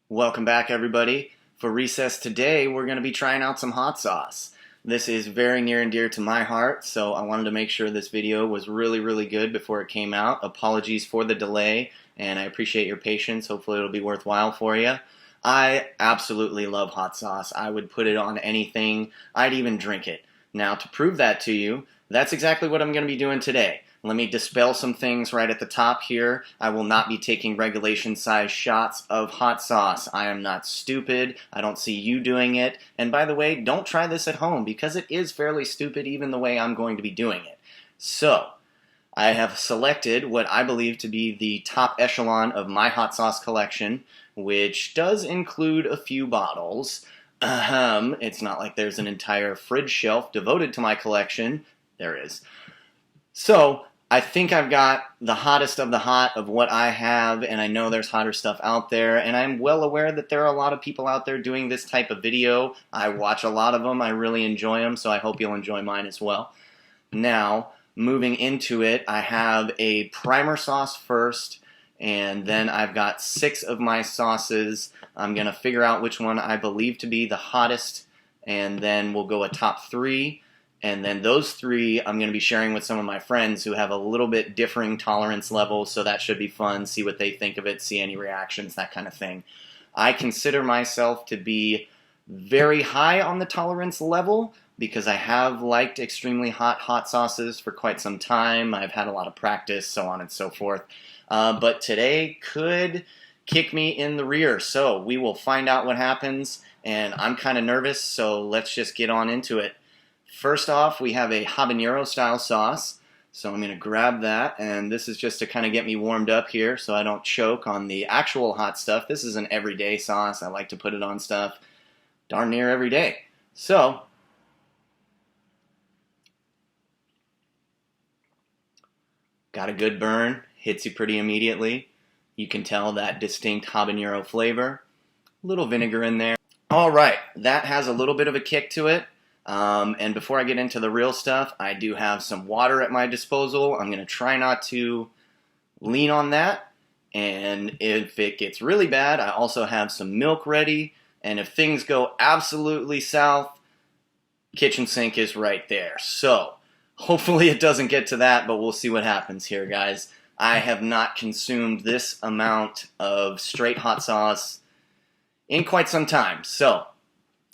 Welcome back, everybody. For recess today, we're going to be trying out some hot sauce. This is very near and dear to my heart, so I wanted to make sure this video was really good before it came out. Apologies for the delay, and I appreciate your patience. Hopefully it'll be worthwhile for you. I absolutely love hot sauce. I would put it on anything. I'd even drink it. Now, to prove that to you, that's exactly what I'm going to be doing today. Let me dispel some things right at the top here. I will not be taking regulation size shots of hot sauce. I am not stupid. I don't see you doing it. And by the way, don't try this at home because it is fairly stupid even the way I'm going to be doing it. So, I have selected what I believe to be the top echelon of my hot sauce collection, which does include a few bottles. It's not like there's an entire fridge shelf devoted to my collection. There is. So, I think I've got the hottest of the hot of what I have, and I know there's hotter stuff out there, and I'm well aware that there are a lot of people out there doing this type of video. I watch a lot of them. I really enjoy them, so I hope you'll enjoy mine as well. Now, moving into it, I have a primer sauce first, and then I've got 6 of my sauces. I'm going to figure out which one I believe to be the hottest, and then we'll go a top 3. And then those 3 I'm going to be sharing with some of my friends who have a little bit differing tolerance levels, so that should be fun, see what they think of it, see any reactions, that kind of thing. I consider myself to be very high on the tolerance level because I have liked extremely hot sauces for quite some time. I've had a lot of practice, so on and so forth. But today could kick me in the rear, so we will find out what happens, and I'm kind of nervous, so let's just get on into it. First off, we have a habanero style sauce, so I'm going to grab that, and this is just to kind of get me warmed up here so I don't choke on the actual hot stuff. This is an everyday sauce. I like to put it on stuff darn near every day. So, got a good burn, hits you pretty immediately. You can tell that distinct habanero flavor. A little vinegar in there. Alright, that has a little bit of a kick to it. And before I get into the real stuff, I do have some water at my disposal. I'm going to try not to lean on that. And if it gets really bad, I also have some milk ready. And if things go absolutely south, kitchen sink is right there. So, hopefully it doesn't get to that, but we'll see what happens here, guys. I have not consumed this amount of straight hot sauce in quite some time. So,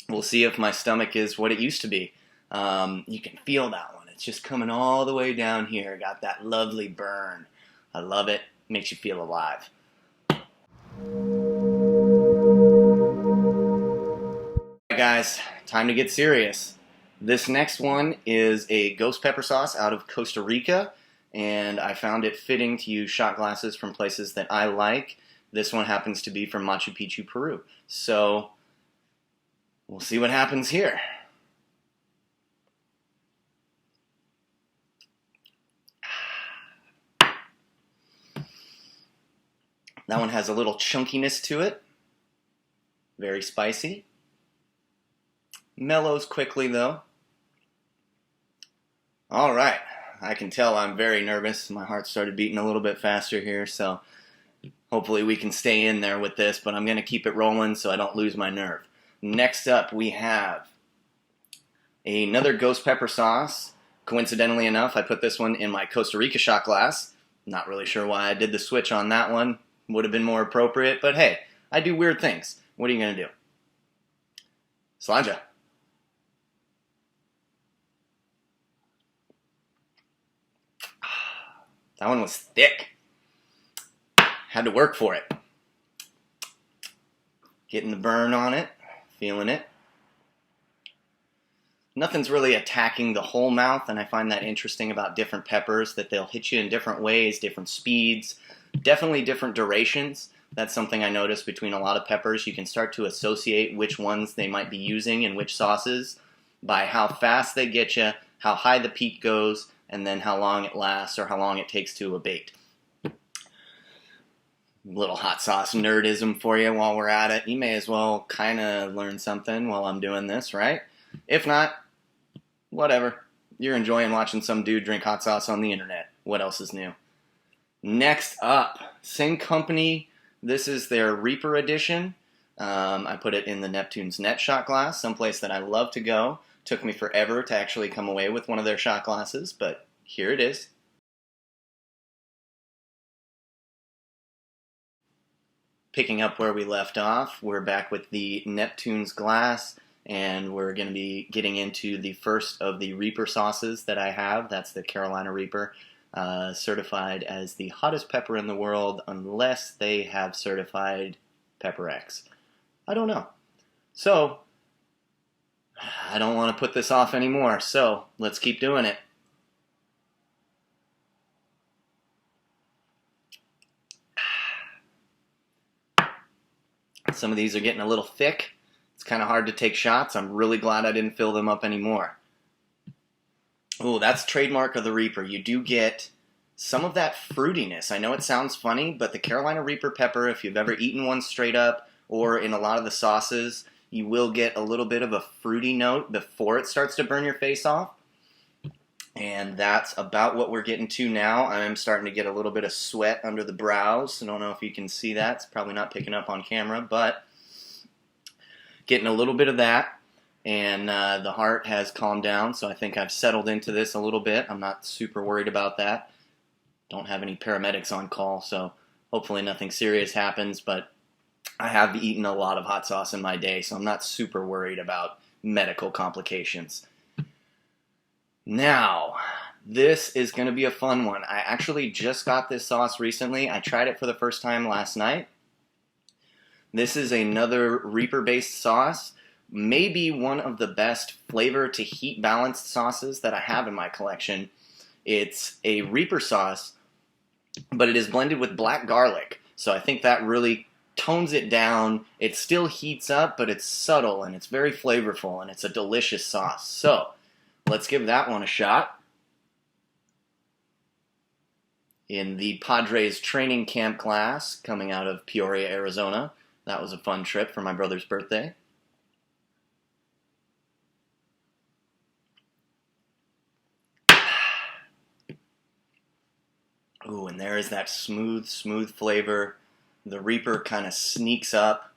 we'll see if my stomach is what it used to be. You can feel that one. It's just coming all the way down here. Got that lovely burn. I love it. Makes you feel alive. Alright guys, time to get serious. This next one is a ghost pepper sauce out of Costa Rica, and I found it fitting to use shot glasses from places that I like. This one happens to be from Machu Picchu, Peru. So, we'll see what happens here. That one has a little chunkiness to it. Very spicy. Mellows quickly though. Alright, I can tell I'm very nervous. My heart started beating a little bit faster here, so hopefully we can stay in there with this, but I'm going to keep it rolling so I don't lose my nerve. Next up, we have another ghost pepper sauce. Coincidentally enough, I put this one in my Costa Rica shot glass. Not really sure why I did the switch on that one. Would have been more appropriate, but hey, I do weird things. What are you going to do? Sláinte. That one was thick. Had to work for it. Getting the burn on it. Feeling it. Nothing's really attacking the whole mouth, and I find that interesting about different peppers, that they'll hit you in different ways, different speeds, definitely different durations. That's something I noticed between a lot of peppers. You can start to associate which ones they might be using in which sauces by how fast they get you, how high the peak goes, and then how long it lasts or how long it takes to abate. Little hot sauce nerdism for you while we're at it. You may as well kind of learn something while I'm doing this, right? If not, whatever. You're enjoying watching some dude drink hot sauce on the internet. What else is new? Next up, same company. This is their Reaper edition. I put it in the Neptune's Net shot glass, someplace that I love to go. Took me forever to actually come away with one of their shot glasses, but here it is. Picking up where we left off, we're back with the Neptune's glass, and we're going to be getting into the first of the Reaper sauces that I have. That's the Carolina Reaper, certified as the hottest pepper in the world, unless they have certified Pepper X. I don't know. So, I don't want to put this off anymore, so let's keep doing it. Some of these are getting a little thick. It's kind of hard to take shots. I'm really glad I didn't fill them up anymore. Oh, that's trademark of the Reaper. You do get some of that fruitiness. I know it sounds funny, but the Carolina Reaper pepper, if you've ever eaten one straight up or in a lot of the sauces, you will get a little bit of a fruity note before it starts to burn your face off. And that's about what we're getting to now. I'm starting to get a little bit of sweat under the brows. I don't know if you can see that. It's probably not picking up on camera, but getting a little bit of that. And the heart has calmed down, so I think I've settled into this a little bit. I'm not super worried about that. Don't have any paramedics on call, so hopefully nothing serious happens, but I have eaten a lot of hot sauce in my day, so I'm not super worried about medical complications. Now, this is going to be a fun one. I actually just got this sauce recently. I tried it for the first time last night. This is another Reaper-based sauce. Maybe one of the best flavor to heat balanced sauces that I have in my collection. It's a Reaper sauce, but it is blended with black garlic. So I think that really tones it down. It still heats up, but it's subtle and it's very flavorful and it's a delicious sauce. So let's give that one a shot. In the Padres training camp class coming out of Peoria, Arizona. That was a fun trip for my brother's birthday. Ooh, and there is that smooth, smooth flavor. The Reaper kind of sneaks up,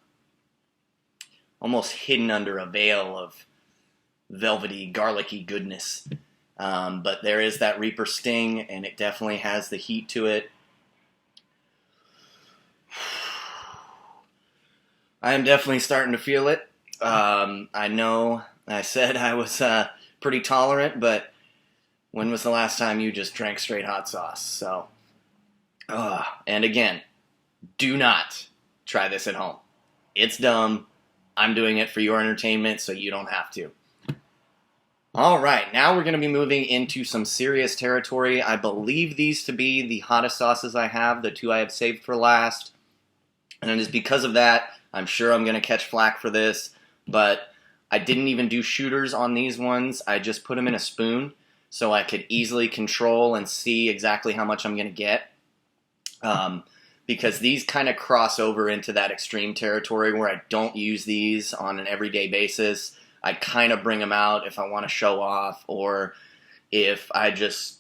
almost hidden under a veil of velvety, garlicky goodness. But there is that Reaper sting, and it definitely has the heat to it. I am definitely starting to feel it. I know I said I was pretty tolerant, but when was the last time you just drank straight hot sauce? So, and again, do not try this at home. It's dumb. I'm doing it for your entertainment, so you don't have to. All right, now we're going to be moving into some serious territory. I believe these to be the hottest sauces I have, the two I have saved for last. And it is because of that, I'm sure I'm going to catch flack for this, but I didn't even do shooters on these ones. I just put them in a spoon so I could easily control and see exactly how much I'm going to get. Because these kind of cross over into that extreme territory where I don't use these on an everyday basis. I kind of bring them out if I want to show off or if I just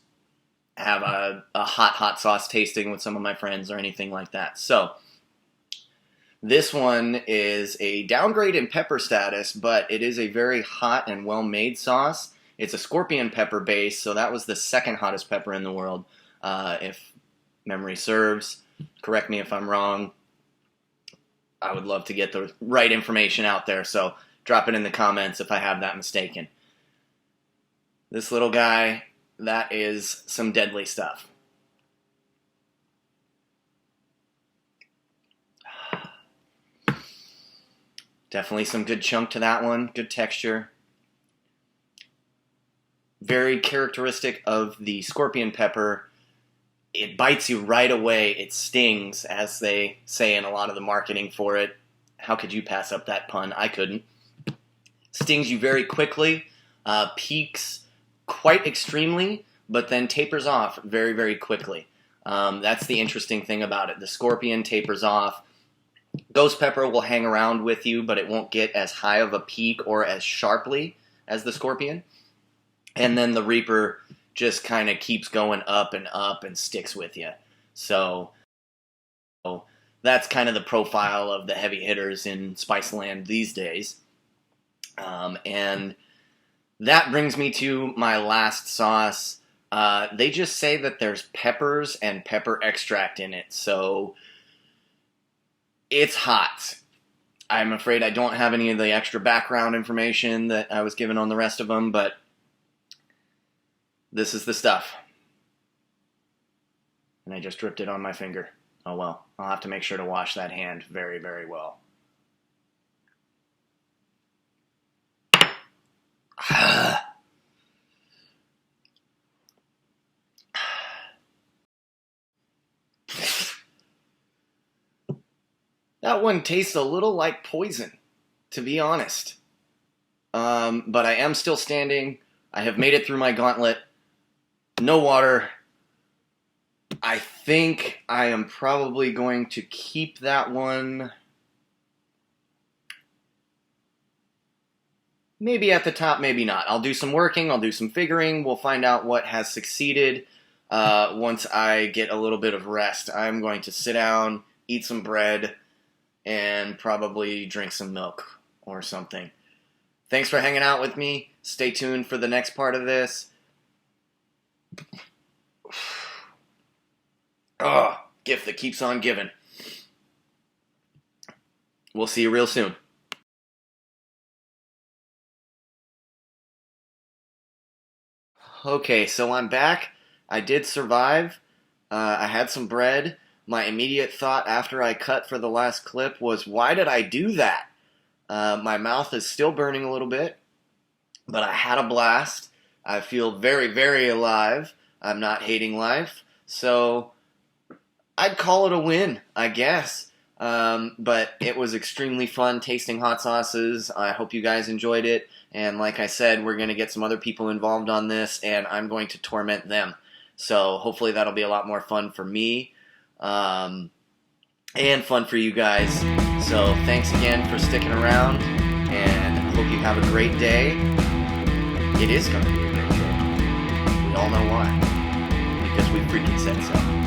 have a hot sauce tasting with some of my friends or anything like that. So this one is a downgrade in pepper status, but it is a very hot and well-made sauce. It's a scorpion pepper base, so that was the second hottest pepper in the world, if memory serves. Correct me if I'm wrong. I would love to get the right information out there, so drop it in the comments if I have that mistaken. This little guy, that is some deadly stuff. Definitely some good chunk to that one, good texture. Very characteristic of the scorpion pepper. It bites you right away. It stings, as they say in a lot of the marketing for it. How could you pass up that pun? I couldn't. Stings you very quickly, peaks quite extremely, but then tapers off very, very quickly. That's the interesting thing about it. The scorpion tapers off. Ghost pepper will hang around with you, but it won't get as high of a peak or as sharply as the scorpion. And then the Reaper just kind of keeps going up and sticks with you. So that's kind of the profile of the heavy hitters in Spiceland these days. And that brings me to my last sauce. They just say that there's peppers and pepper extract in it, so it's hot. I'm afraid I don't have any of the extra background information that I was given on the rest of them, but this is the stuff. And I just dripped it on my finger. Oh well, I'll have to make sure to wash that hand very, very well. That one tastes a little like poison, to be honest. But I am still standing. I have made it through my gauntlet. No water. I think I am probably going to keep that one maybe at the top, maybe not. I'll do some working, I'll do some figuring. We'll find out what has succeeded once I get a little bit of rest. I'm going to sit down, eat some bread, and probably drink some milk or something. Thanks for hanging out with me. Stay tuned for the next part of this. Oh, gift that keeps on giving. We'll see you real soon. Okay, so I'm back. I did survive. I had some bread. My immediate thought after I cut for the last clip was, why did I do that? My mouth is still burning a little bit, but I had a blast. I feel very, very alive. I'm not hating life. So I'd call it a win, I guess. But it was extremely fun tasting hot sauces. I hope you guys enjoyed it. And like I said, we're going to get some other people involved on this, and I'm going to torment them. So hopefully that'll be a lot more fun for me, and fun for you guys. So thanks again for sticking around, and hope you have a great day. It is going to be a great day. We all know why. Because we freaking said so.